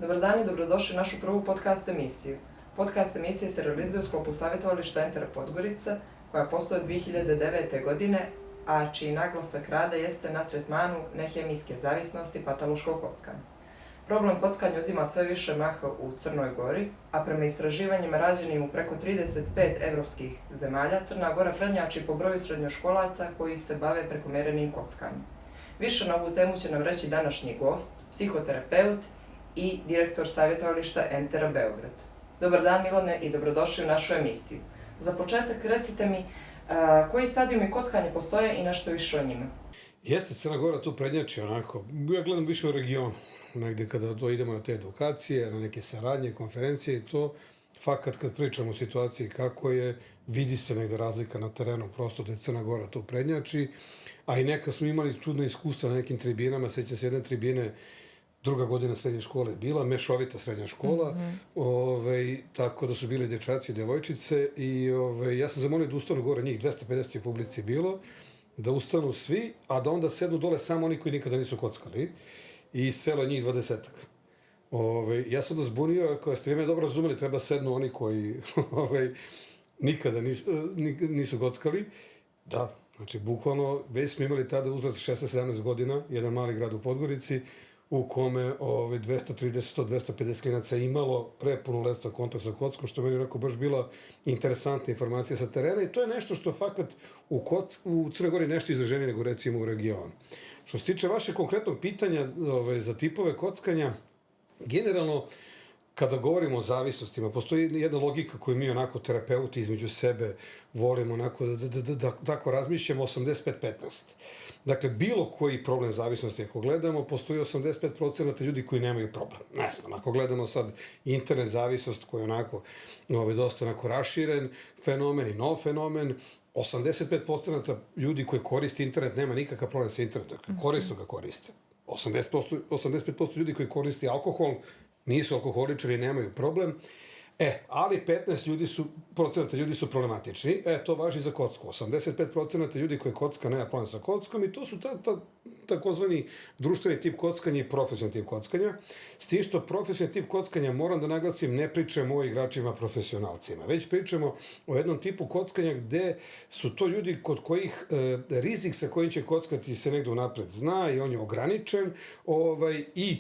Dobar dan i dobrodošli u našu prvu podcast emisiju. Podcast emisije se realizuje u sklopu savjetovališta Entera Podgorica, koja postoji od 2009. godine, a čiji naglasak rada jeste na tretmanu nehemijske zavisnosti patološkog kockanja. Problem kockanja uzima sve više maha u Crnoj Gori, a prema istraživanjima rađenim u preko 35 evropskih zemalja, Crna Gora prednjači po broju srednjoškolaca koji se bave prekomjerenim kockanjem. Više na ovu temu će nam reći današnji gost, psihoterapeut i direktor savjetovališta Entera Beograd. Dobar dan Milane i dobrodošli u našu emisiju. Za početak recite mi koji stadijumi kockanja postoje i nešto više o njima. Jeste, Crna Gora tu prednjači onako. Ja gledam više u regionu, negde kada to idemo na te edukacije, na neke saradnje, konferencije i to. Fakat kad pričamo o situaciji kako je, vidi se negde razlika na terenu, prosto da je Crna Gora tu prednjači. A i neka smo imali čudna iskustva na nekim tribinama, seća se jedne tribine, druga godina srednje škole je bila, mešovita srednja škola, tako da su bili dečaci i devojčice i ja sam zamolio da ustanu gore, njih 250 u publici bilo, da ustanu svi, a da onda sednu dole samo oni koji nikada nisu kockali i selo njih 20-ak. Ja sam da zbunio, ako ste vi me dobro razumeli, treba sednu oni koji nikada nisu kockali. Da, znači bukvalno, već smo imali tada uzrast 16-17 godina, jedan mali grad u Podgorici, u kome 230-250 klinaca imalo pre punoletstva kontakt sa kockom, što meni onako baš bila interesantna informacija sa terena i to je nešto što fakat u Crnoj Gori nešto izraženije nego recimo u regionu. Što se tiče vaše konkretnog pitanja za tipove kockanja, generalno, kada govorimo o zavisnostima, postoji jedna logika koju mi onako terapeuti između sebe volimo onako da tako razmišljamo 85-15. Dakle, bilo koji problem zavisnosti, ako gledamo, postoji 85% ljudi koji nemaju problem. Ne znam, ako gledamo sad internet zavisnost koji je onako dosta onako raširen fenomen i nov fenomen, 85% ljudi koji koriste internet nema nikakav problem sa internetom. Korisno ga koriste. 85% ljudi koji koriste alkohol nisu alkoholičari i nemaju problem. Ali 15% ljudi su problematični. To važi za kocku. 85% ljudi koji kocka nema problem sa kockom i to su takozvani društveni tip kockanja i profesionalni tip kockanja. S tim što profesionalni tip kockanja, moram da naglasim, ne pričamo o igračima profesionalcima, već pričamo o jednom tipu kockanja gde su to ljudi kod kojih rizik sa kojim će kockati se negde unapred zna i on je ograničen i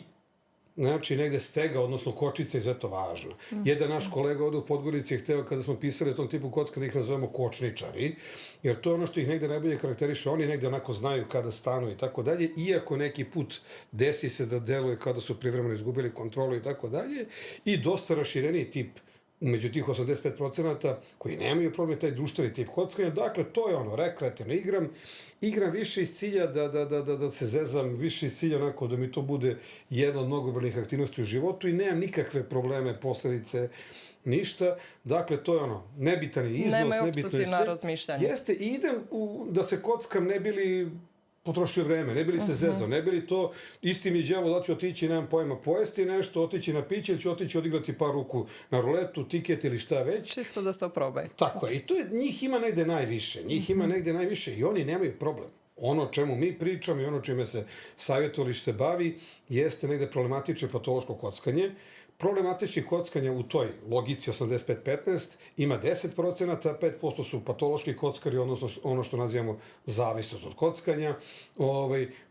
znači negde stega, odnosno kočica je izuzetno važna. Jedan naš kolega ovde u Podgorici je hteo, kada smo pisali o tom tipu kocka, da ih nazovemo kočničari, jer to je ono što ih negde najbolje karakteriše, oni negde onako znaju kada stanu i tako dalje, iako neki put desi se da deluje kada su privremeno izgubili kontrolu i tako dalje, i dosta rašireniji tip među tih 85% koji nemaju problem, taj društveni tip kockanja. Dakle, to je ono, rekreativno igram više iz cilja da se zezam, više iz cilja onako da mi to bude jedna od mnogobrojnih aktivnosti u životu i nemam nikakve probleme, posledice, ništa. Dakle, to je ono, nebitan je iznos, nema obsesivna razmišljanja. Jeste, i idem da se kockam, ne bili potrošio vreme, ne bili se zezao, ne bili to, isti mi đavo da ću otići, nemam pojma, pojesti nešto, otići na piće ili ću otići odigrati par ruku na ruletu, tiket ili šta već. Čisto da se oprobaju. Tako je, i to je, njih ima negde najviše, i oni nemaju problem. Ono čemu mi pričamo i ono čime se savjetovalište bavi jeste negde problematično patološko kockanje. Problematičnih kockanja u toj logici 85-15 ima 10%, 5% su patološki kockari, odnosno ono što nazivamo zavisnost od kockanja.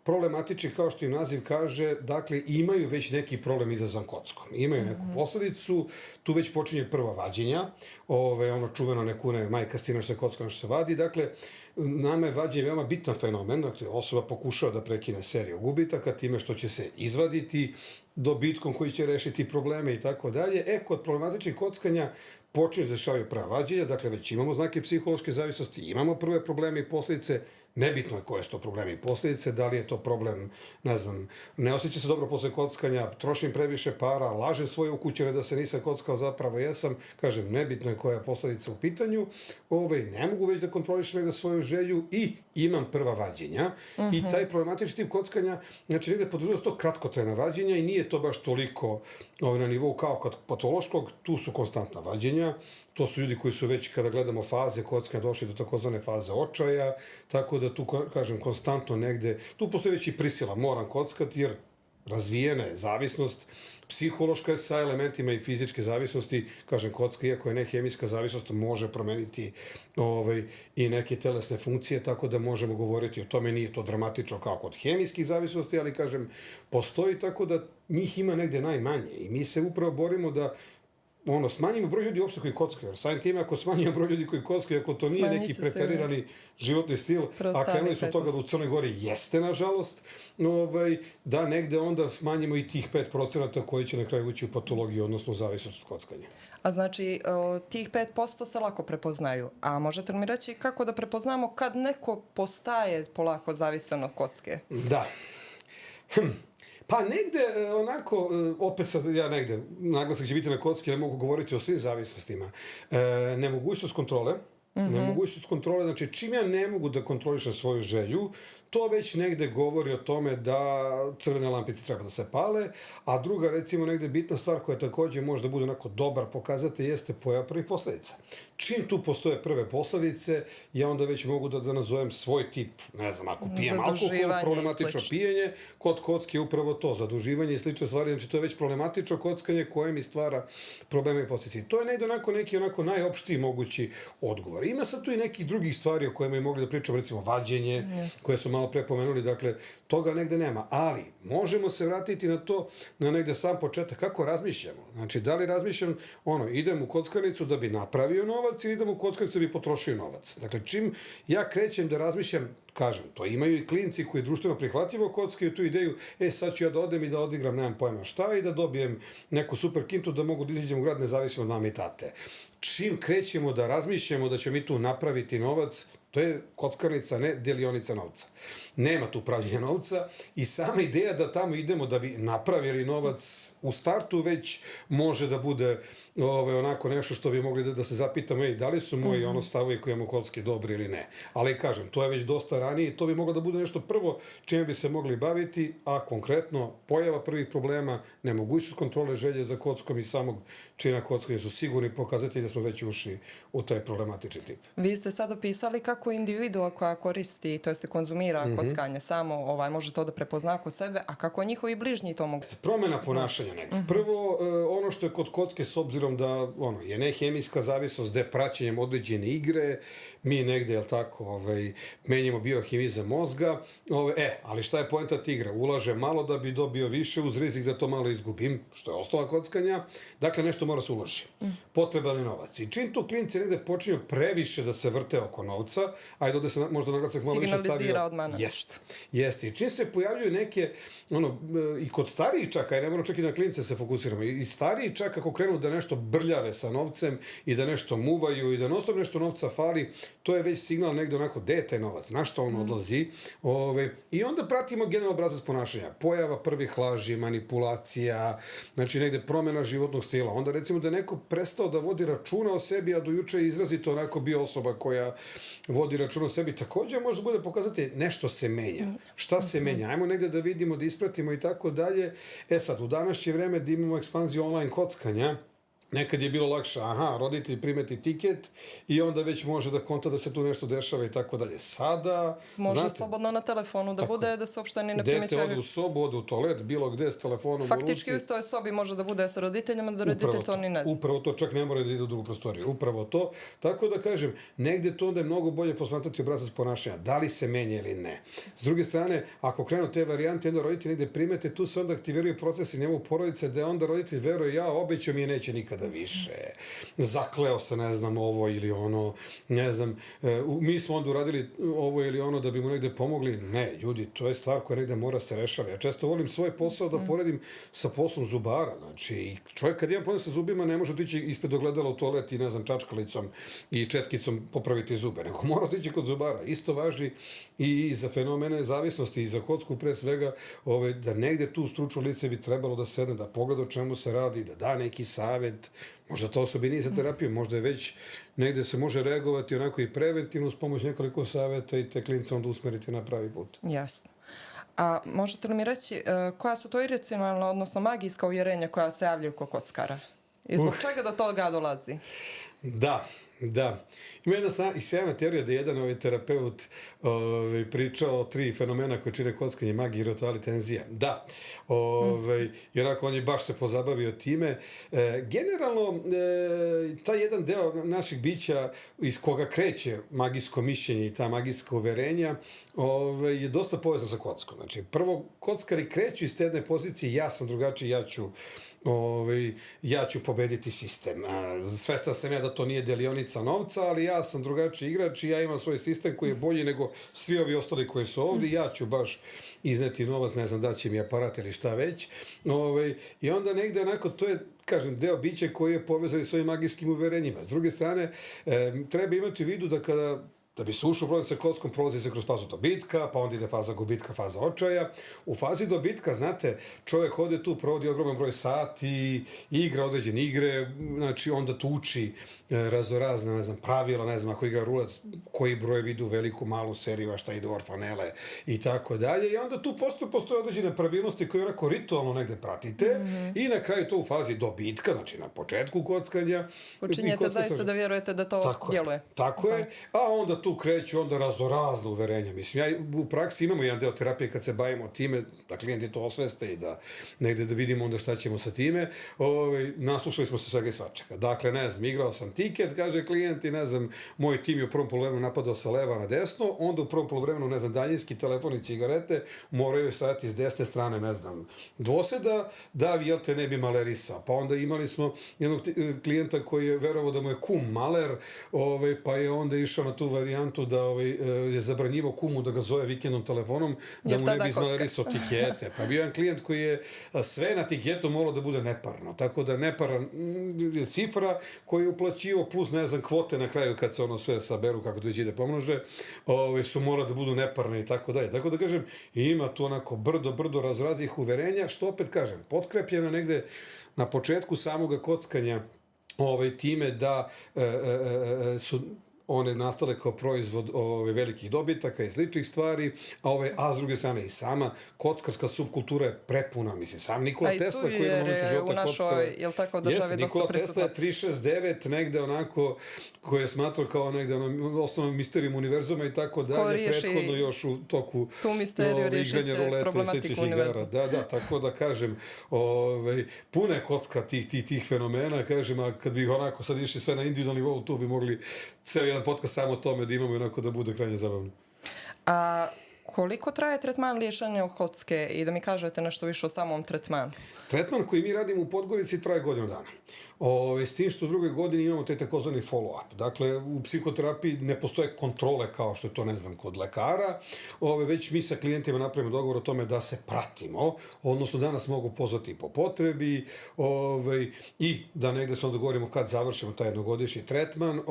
Problematični, kao što im naziv kaže, dakle, imaju već neki problem izazvan kockom. Imaju neku posledicu, tu već počinje prva vađenja, ono čuveno nekune majka sina što se kocka što se vadi. Dakle, nama je vađenje veoma bitan fenomen, dakle, osoba pokušava da prekine seriju gubitaka time što će se izvaditi dobitkom koji će rešiti probleme i tako dalje. Kod problematičnih kockanja počinju da se dešavaju prava vađenja, dakle već imamo znake psihološke zavisnosti, imamo prve probleme i posledice, nebitno je koje su to problemi i posledice, da li je to problem, ne znam, ne osjeća se dobro posle kockanja, trošim previše para, lažem svoje ukućane da se nisam kockao, zapravo jesam, kažem, nebitno je koja je posledica u pitanju, ne mogu već da kontrolišem negde svoju želju i imam prva vađenja i taj problematični tip kockanja, znači negde podrazumeva to kratkotrajna vađenja i nije to baš toliko na nivou kao kod patološkog, tu su konstantna vađenja, to su ljudi koji su već, kada gledamo faze kockanja, došli do takozvane faze očaja, tako da tu, kažem, konstantno negde, tu postoji već i prisila, moram kockati, jer razvijena je zavisnost, psihološka je sa elementima i fizičke zavisnosti, kažem, kocka, iako je nehemijska zavisnost, može promeniti i neke telesne funkcije, tako da možemo govoriti o tome, nije to dramatično kao kod hemijskih zavisnosti, ali kažem, postoji, tako da njih ima negde najmanje i mi se upravo borimo da smanjimo broj ljudi uopšte koji kockaju, jer samim time ako smanjimo broj ljudi koji kockaju, ako to nije neki preferirani životni stil, a krenuli smo toga da u Crnoj Gori jeste, nažalost, da negde onda smanjimo i tih 5% koji će na kraju ući u patologiju, odnosno u zavisnost od kockanja. A znači, tih 5% se lako prepoznaju. A možete li mi reći kako da prepoznamo kad neko postaje polako zavistan od kocke? Da. Pa negde, onako, opet sad ja negde, naglasak će biti na kocki, ne mogu govoriti o svim zavisnostima. Nemogućnost kontrole, nemogućnost kontrole, znači čim ja ne mogu da kontrolišem svoju želju, to već negde govori o tome da crvene lampice treba da se pale, a druga, recimo, negde bitna stvar koja takođe može da bude onako dobar pokazatelj jeste pojava prvih posledica. Čim tu postoje prve posledice, ja onda već mogu da nazovem svoj tip, ne znam, ako pijem alkohol, problematično pijenje, kod kocke je upravo to, zaduživanje i slične stvari, znači to je već problematično kockanje koje mi stvara probleme i posljedice. To je negde neki najopštiji mogući odgovor. Ima sad tu i nekih drugih stvari o kojima je mogli da pričamo, recimo vađenje, koje su malo pre pomenuli, dakle, toga negde nema, ali možemo se vratiti na to, na negde sam početak, kako razmišljamo. Znači, da li razmišljam, idem u kockarnicu da bi napravio novac ili idem u kockarnicu da bi potrošio novac. Dakle, čim ja krećem da razmišljam, kažem, to imaju i klinci koji društveno prihvatljivo kockaju tu ideju, sad ću ja da odem i da odigram, nemam pojma šta, i da dobijem neku super kintu da mogu da izađem u grad nezavisno od mame i tate. Čim krećemo da razmišljamo da ćemo mi tu napraviti novac, to je kockarnica, ne delionica novca. Nema tu pravljenja novca i sama ideja da tamo idemo da bi napravili novac u startu već može da bude onako nešto što bi mogli da se zapitamo, da li su moji stavovi koji imamo kocki dobri ili ne. Ali kažem, to je već dosta ranije i to bi moglo da bude nešto prvo čime bi se mogli baviti, a konkretno pojava prvih problema, nemogućnost kontrole želje za kockom i samog čina kockanja su sigurni pokazatelji da smo već ušli u taj problematični tip. Vi ste sad opisali kako individua koja koristi, to jeste konzumira kockanje samo može to da prepozna kod sebe, a kako njihovi bližnji to mogu... Promena ponašanja negdje. Prvo, ono što je kod kocke, s obzirom da je nehemijska zavisnost, gde praćenjem određene igre, mi negde, jel tako, menjamo biohemizam mozga, ali šta je poenta te igre? Ulaže malo da bi dobio više uz rizik da to malo izgubim, što je osnova kockanja, dakle nešto mora se uloži. Potreban je novac. I čim tu klinci negde počinju previše da se vrte oko novca, ajde ovde se možda naglasak malo više stavio... Signalizira od mana. Jeste. I čim se pojavljuju neke, i kod starijih čak, ne moramo čak i na klince se fokusiramo, i stariji čak ako krenu da nešto brljave sa novcem i da nešto muvaju i da non-stop nešto novca fali, to je već signal negde onako, gde je taj novac, na što on odlazi. I onda pratimo generalno obrazac ponašanja. Pojava prvih laži, manipulacija, znači negde promjena životnog stila. Onda recimo da je neko prestao da vodi računa o sebi, a do juče je izrazito onako bio osoba koja vodi računa o sebi, takođe može da bude pokazati nešto se menja. Šta se menja? Ajmo negde da vidimo, da ispratimo i tako dalje. Sad, u današnje vreme da imamo ekspanziju online kockanja, nekad je bilo lakše, roditelj primeti tiket i onda već može da konta da se tu nešto dešava i tako dalje. Sada... Može slobodno na telefonu da bude, da se uopšte ni ne primećaju. Dete ode u sobu, ode u toalet, bilo gde s telefonom u ruci. Faktički u istoj sobi može da bude sa roditeljima, da roditelj to ni ne zna. Upravo to, čak ne mora da ide u drugu prostoriju. Upravo to. Tako da kažem, negde to onda je mnogo bolje posmatrati obrazac ponašanja. Da li se menja ili ne. S druge strane, ako krenu te varijante, onda roditelj negde primete, tu se onda aktiviraju procesi njemu porodice, da onda roditelj veruje, obećao mi je neće nikada više, zakleo se, ne znam, ovo ili ono, ne znam, mi smo onda uradili ovo ili ono da bi mu negde pomogli. Ne, ljudi, to je stvar koja negde mora se rešava. Ja često volim svoj posao da poredim sa poslom zubara. Znači, čovjek kad ima problem sa zubima ne može otići ispred ogledala u toalet i, ne znam, čačkalicom i četkicom popraviti zube, nego mora otići kod zubara. Isto važi i za fenomene zavisnosti i za kocku pre svega, da negde tu stručno lice bi trebalo da sedne, da pogleda o čemu se radi, da da neki savet. Možda to osobi nije za terapiju, možda je već negde se može reagovati onako i preventivno s pomoć nekoliko saveta i te klince onda usmeriti na pravi put. Jasno. A možete li mi reći koja su to iracionalna, odnosno magijska uvjerenja koja se javljaju kod kockara? I zbog čega do toga dolazi? Da, Da. Ima jedna sjajna teorija da je jedan terapeut pričao o 3 fenomena koje čine kockanje, magija i rituali, tenzija. Da. I onako on je baš se pozabavio time. Generalno, taj jedan deo naših bića iz koga kreće magijsko mišljenje i ta magijska uverenja je dosta povezan sa kockom. Znači, prvo, kockari kreću iz te jedne pozicije, ja sam drugačiji, ja ću pobediti sistem. Svestan sam ja da to nije delionica novca, ali ja sam drugačiji igrač i ja imam svoj sistem koji je bolji nego svi ovi ostali koji su ovdje. Ja ću baš izneti novac, ne znam da će mi aparat ili šta već. I onda negde onako, to je, kažem, deo bića koji je povezan s ovim magijskim uverenjima. S druge strane, treba imati u vidu da bi se ušao u problem sa kockom, prolazi se kroz fazu dobitka, pa onda ide faza gubitka, faza očaja. U fazi dobitka, znate, čovjek ode tu, provodi ogroman broj sati, igra određene igre, znači onda tu uči raznorazna, ne znam, pravila, ne znam, ako igra rulet, koji broj vidi u veliku, malu seriju, a šta ide u orfanele i tako dalje. I onda tu postoje određene pravilnosti koje onako ritualno negde pratite i na kraju to u fazi dobitka, znači na početku kockanja. Počinjete zaista da vjerujete da to djeluje. Tako je, a onda tu kreću onda raznorazna uverenja. Mislim, ja u praksi imamo jedan deo terapije kad se bavimo time, da klijenti to osveste i da negde da vidimo onda šta ćemo sa time. Naslušali smo se svega i svačega. Dakle, ne znam, igrao sam tiket, kaže klijent, i ne znam, moj tim je u prvom poluvremenu napadao sa leva na desno, onda u prvom poluvremenu, ne znam, daljinski telefon i cigarete moraju stajati s desne strane, ne znam, dvoseda, da jel te ne bi malerisao. Pa onda imali smo jednog klijenta koji je verovao da mu je kum maler, pa je onda išao na tu varijantu da je zabranjivo kumu da ga zove vikendom telefonom, da mu ne bi izmalerisao tikete. Pa bio jedan klijent koji je sve na tiketu moralo da bude neparno. Tako da neparan je cifra koju je uplaćivo plus, ne znam, kvote na kraju kad se ono sve saberu, kako to već ide pomnože, su morali da budu neparne i tako dalje. Tako da kažem, ima tu onako brdo razrazih uverenja, što opet kažem, potkrepljeno negde na početku samoga kockanja time da su one nastale kao proizvod velikih dobitaka i sličnih stvari, a s druge strane i sama kockarska subkultura je prepuna, mislim, sam Nikola Tesla koji je na momentu života kockao. Jel tako, državi dosta prisutno? Nikola Tesla je 369, negde onako, koji je smatrao kao negde osnovnom misterijom univerzuma i tako dalje, prethodno još u toku tu misteriju riješiće problematiku univerzuma. Da, tako da kažem, puna je kocka tih fenomena, kažem, a kad bi onako sad išli sve na individualni nivou, tu bi mogli ceo jedan podcast samo o tome da imamo onako da bude krajnje zabavno. A koliko traje tretman liječenja od kocke i da mi kažete nešto više o samom tretmanu? Tretman koji mi radimo u Podgorici traje godinu dana. S tim što u drugoj godini imamo taj takozvani follow-up. Dakle, u psihoterapiji ne postoje kontrole kao što je to, ne znam, kod lekara, već mi sa klijentima napravimo dogovor o tome da se pratimo, odnosno da nas mogu pozvati po potrebi i da negde se onda dogovorimo kad završimo taj jednogodišnji tretman,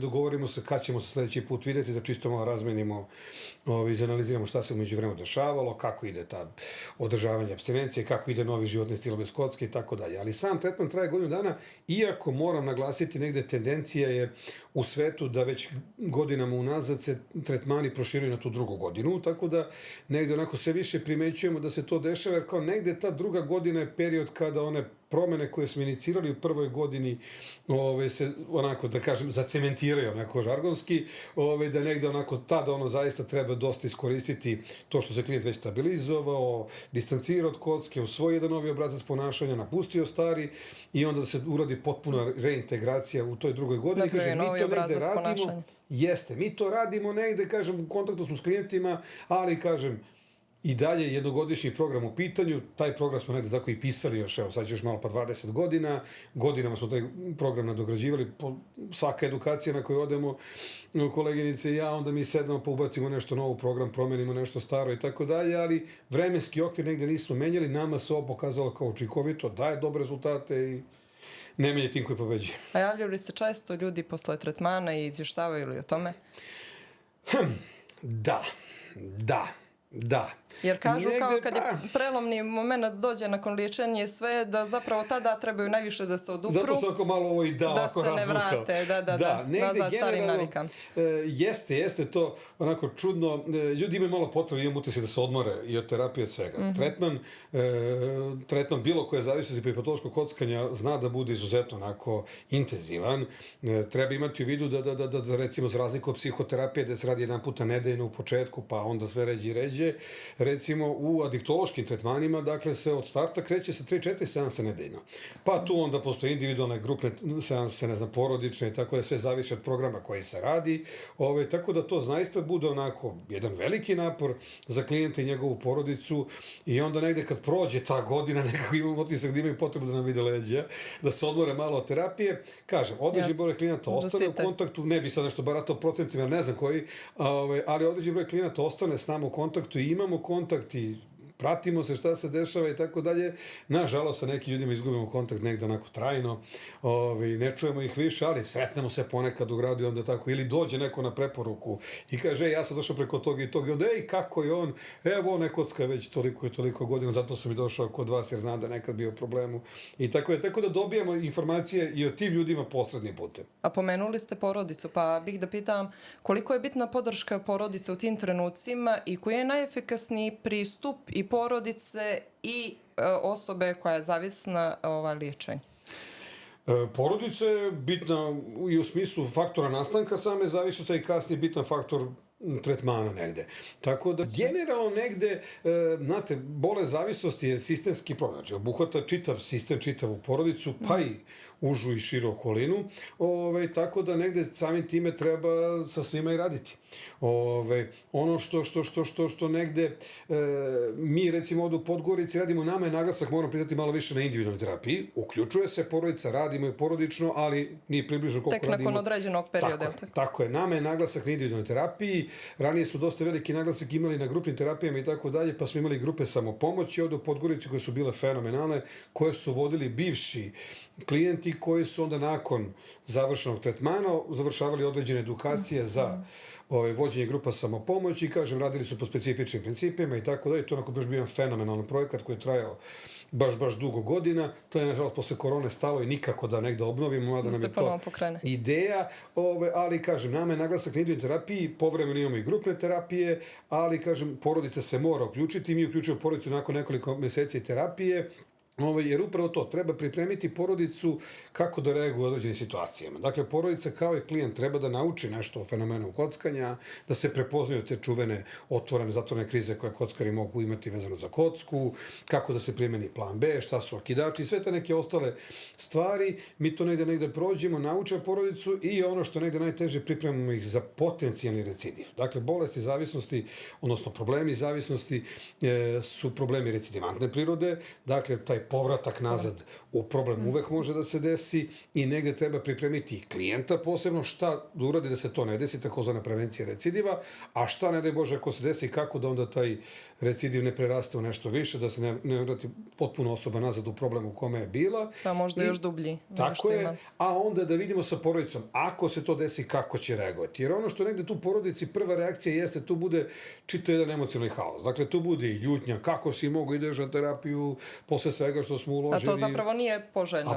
dogovorimo se kad ćemo se sljedeći put vidjeti, da čisto malo razmenimo, izanaliziramo šta se umeđu vremenu dešavalo, kako ide ta održavanje apstinencije, kako ide novi životni stil bez kocke i tako dalje. Ali sam tretman traje godinu dana, iako moram naglasiti negde tendencija je u svetu da već godinama unazad se tretmani proširuju na tu drugu godinu, tako da negde onako sve više primećujemo da se to dešava, jer kao negde ta druga godina je period kada one promene koje smo inicirali u prvoj godini se onako, da kažem, zacementiraju onako žargonski, da negde onako tada zaista treba dosta iskoristiti to što se klijent već stabilizovao, distancirao od kocke, usvoji jedan novi obrazac ponašanja, napustio stari i onda da se uradi potpuna reintegracija u toj drugoj godini. Napravi novi obrazac ponašanja. Jeste, mi to radimo negde, kažem, u kontaktu smo s klijentima, ali kažem, i dalje jednogodišnji program u pitanju, taj program smo negde tako i pisali još, evo sad će još malo pa 20 godina, godinama smo taj program nadograđivali, svaka edukacija na koju odemo, koleginice i ja, onda mi sednemo pa ubacimo nešto novo u program, promenimo nešto staro i tako dalje, ali vremenski okvir negde nismo menjali, nama se ovo pokazalo kao učinkovito, daje dobre rezultate i ne menje tim koji pobeđuje. A javljaju li se često ljudi posle tretmana i izvještavaju li o tome? Da. Jer kažu Negde, kao kad je prelomni moment dođe nakon liječenja i sve, da zapravo tada trebaju najviše da se odupru. Zato sam ako malo ovo i dao, da ako se ne razvukao. vrate, nazad starim navikama. Jeste to onako čudno. Ljudi imaju malo potrebe, imam utisak da se odmore i od terapije od svega. Tretman bilo koje zavisnosti pri patološkog kockanja zna da bude izuzetno onako intenzivan. Treba imati u vidu da recimo za razliku od psihoterapije da se radi jedan puta nedeljno u početku, pa onda sve ređe i ređe. Recimo u adiktološkim tretmanima, dakle se od starta kreće sa 3-4 seansa nedeljno. Pa tu onda postoje individualne grupne seanse, porodične i tako da sve zavisi od programa koji se radi. Tako da to zaista bude onako jedan veliki napor za klijenta i njegovu porodicu i onda negde kad prođe ta godina nekako imam otisak da imaju potrebu da nam vide leđa, da se odmore malo od terapije. Kažem, određen broj klijenata ostane u kontaktu, ne bi sad nešto baratao procentima, ne znam koji, ali određen broj klijenata ostane s nama u kontaktu i imamo kontakt i pratimo se šta se dešava i tako dalje. Nažalost, sa nekim ljudima izgubimo kontakt negde onako trajno, ne čujemo ih više, ali sretnemo se ponekad u gradu i onda tako, ili dođe neko na preporuku i kaže, ja sam došao preko toga i toga, i onda, kako je on, evo, ne kocka već toliko i toliko godina, zato sam i došao kod vas jer znam da nekad bio u problemu i tako je, tako da dobijamo informacije i o tim ljudima posrednim putem. A pomenuli ste porodicu, pa bih da pitam koliko je bitna podrška porodice u tim trenucima i koji je najefikasniji pristup i porodice i osobe koja je zavisna liječenju? Porodica je bitna i u smislu faktora nastanka same zavisnosti i kasnije bitan faktor tretmana negde. Tako da, generalno negde, znate, bolest zavisnosti je sistemski problem. Znači, obuhvata čitav sistem, čitavu porodicu, pa i užu i širu okolinu. Tako da negde samim time treba sa svima i raditi. Ono što negde mi recimo ovdje u Podgorici radimo, nama je naglasak, moram pitati malo više na individualnoj terapiji. Uključuje se porodica, radimo je porodično, ali nije približno koliko radimo. Tek nakon određenog perioda. Tako je, nama je naglasak na individualnoj terapiji. Ranije smo dosta veliki naglasak imali na grupnim terapijama i tako dalje, pa smo imali grupe samopomoći ovdje u Podgorici koje su bile fenomenalne, koje su vodili bivši klijenti koji su onda nakon završenog tretmana završavali određene edukacije za vođenje grupa samopomoći i kažem, radili su po specifičnim principima i tako dalje. To je onako baš bio fenomenalan projekat koji je trajao baš dugo godina. To je, nažalost, posle korone stalo i nikako da negde obnovimo, mada nam je to ideja. Ali, kažem, nama je naglasak na individualnoj terapiji, povremeno imamo i grupne terapije, ali, kažem, porodica se mora uključiti. Mi uključujemo porodicu nakon nekoliko meseci terapije, jer upravo to, treba pripremiti porodicu kako da reaguje u određenim situacijama. Dakle, porodica kao i klijent treba da nauči nešto o fenomenu kockanja, da se prepoznaju te čuvene otvorene, zatvorene krize koje kockari mogu imati vezano za kocku, kako da se primeni plan B, šta su okidači, sve te neke ostale stvari. Mi to negde prođemo, naučimo porodicu i ono što negde najteže, pripremamo ih za potencijalni recidiv. Dakle, bolesti zavisnosti, odnosno problemi zavisnosti su problemi recidivantne prirode, dakle, taj povratak nazad u problem uvek može da se desi i negde treba pripremiti i klijenta posebno šta da uradi da se to ne desi, takozvana prevencija recidiva, a šta ne daj Bože ako se desi, kako da onda taj recidiv ne preraste u nešto više, da se ne vrati potpuno osoba nazad u problem u kome je bila. Pa možda još dublji. Tako je, a onda da vidimo sa porodicom, ako se to desi, kako će reagovati. Jer ono što negde tu porodici prva reakcija jeste, tu bude čitav jedan emocionalni haos. Dakle, tu bude i ljutnja, kako si mogu ideš na terapiju, posle svega što smo uložili. A to zapravo nije poželjno.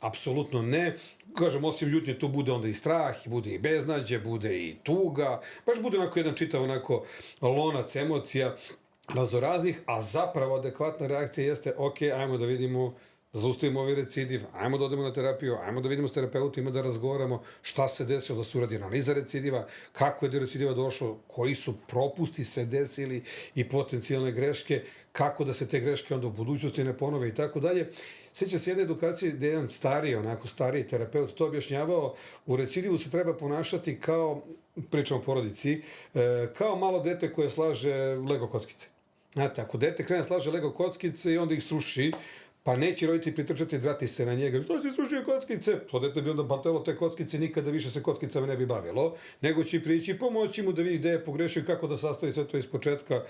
Apsolutno ne. Kažem, osim ljutnje, tu bude onda i strah, bude i beznađe, bude i tuga. Baš bude onako jedan čitav onako lonac emocija raznoraznih, a zapravo adekvatna reakcija jeste, ok, ajmo da vidimo, da zaustavimo ovaj recidiv, ajmo da odemo na terapiju, ajmo da vidimo s terapeutima, da razgovaramo šta se desilo, da se uradi analiza recidiva, kako je do recidiva došlo, koji su propusti se desili i potencijalne greške, kako da se te greške onda u budućnosti ne ponove i tako dalje. Sjećam se jedne edukacije gde jedan stariji terapeut to objašnjavao, u recidivu se treba ponašati kao, pričamo o porodici, kao malo dete koje slaže Lego kockice. Znate, ako dete krene slaže Lego kockice i onda ih sruši, pa neće roditelj pritrčati i drati se na njega. Što si srušio kockice? To dete bi onda patelo te kockice, nikada više se kockicama ne bi bavilo, nego će prići pomoći mu da vidi gde je pogrešio i kako da sastavi sve to iz početka.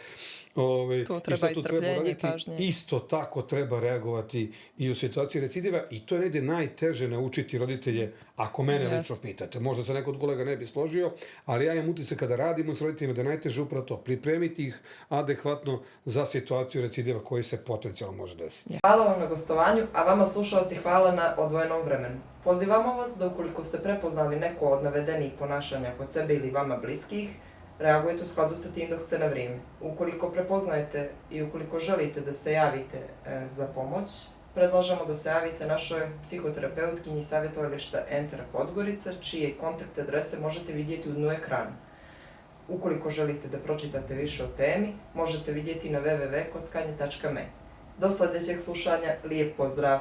Tu treba istrpljenje i pažnje. Isto tako treba reagovati i u situaciji recidiva i to je negde najteže naučiti roditelje, ako mene lično pitate. Možda se neko od kolega ne bi složio, ali ja imam utisak kada radimo s roditeljima da je najteže upravo to, pripremiti ih adekvatno za situaciju recidiva koji se potencijalno može desiti. Hvala vam na gostovanju, a vama slušalci hvala na odvojenom vremenu. Pozivamo vas da ukoliko ste prepoznali neko od navedenih ponašanja kod sebe ili vama bliskih, reagujete u skladu sa tim dok ste na vrijeme. Ukoliko prepoznajete i ukoliko želite da se javite za pomoć, predlažemo da se javite našoj psihoterapeutkinji savjetovališta Enter Podgorica, čije kontakt adrese možete vidjeti u dnu ekrana. Ukoliko želite da pročitate više o temi, možete vidjeti na www.kockanje.me. Do sljedećeg slušanja, lijep pozdrav!